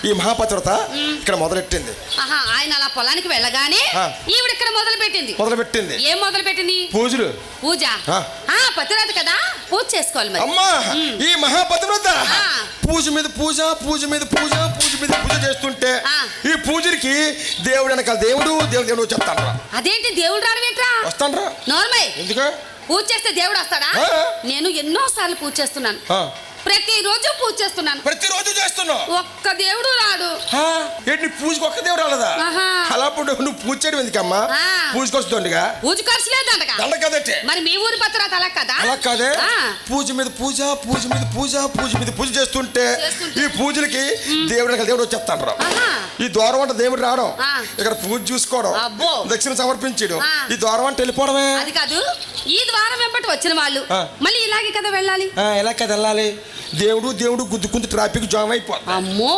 ఈ మహాపతివ్రత ఇక్కడ మొదలెట్టింది. ఆయన అలా పొలానికి వెళ్ళగానే ఈవిడ ఇక్కడ మొదలుపెట్టింది. ఏం మొదలుపెట్టింది? పూజలు. పూజ. పతివ్రత కదా, పూజ చేసుకోవాలి మరి. అమ్మా, ఈ మహాపతివ్రత పూజ మీద పూజ, పూజ మీద పూజ, పూజ మీద పూజ చేస్తుంటే ఈ పూజలకి దేవుడు వెనకాల దేవుడు దేవుడు దేవుడు చెప్తాను. అదేంటి దేవుడు రావట్రా? వస్తాను రా. నార్మల్. ఎందుకు పూజ చేస్తే దేవుడు వస్తాడా? నేను ఎన్నో సార్లు పూజ చేస్తున్నాను, ప్రతిరోజు పూజ చేస్తున్నాను. ప్రతిరోజు చేస్తున్నావు, ఒక్క దేవుడు రాడు. ఏంటి పూజకి ఒక్క దేవుడు రాలేదా? అలా నువ్వు పూజ చేయడం ఎందుకమ్మా? పూజకి వస్తుండగా పూజ ఖర్చు లేదంట కదంటే. మరి మీ ఊరి పత్రాత అలా కదా? అలా కాదే, పూజ మీద పూజ, పూజ మీద పూజ, పూజ మీద పూజ చేస్తుంటే ఈ పూజలకి దేవుడు దేవుడు వచ్చేస్తాను రా. ఈ ద్వారం అంటే దేవుడు రావడం, ఇక్కడ పూజ చూసుకోవడం, దక్షిణ సమర్పించడం, ఈ ద్వారం అంటే వెళ్ళిపోవడమే. అది కాదు, ఈ ద్వారం వెంబటి వచ్చిన వాళ్ళు మళ్ళీ ఇలాగే కదా వెళ్ళాలి. ఎలా కదా వెళ్ళాలి? దేవుడు దేవుడు గుద్దుకుంది ట్రాఫిక్ జామ్ అయిపోతుంది. అమ్మో.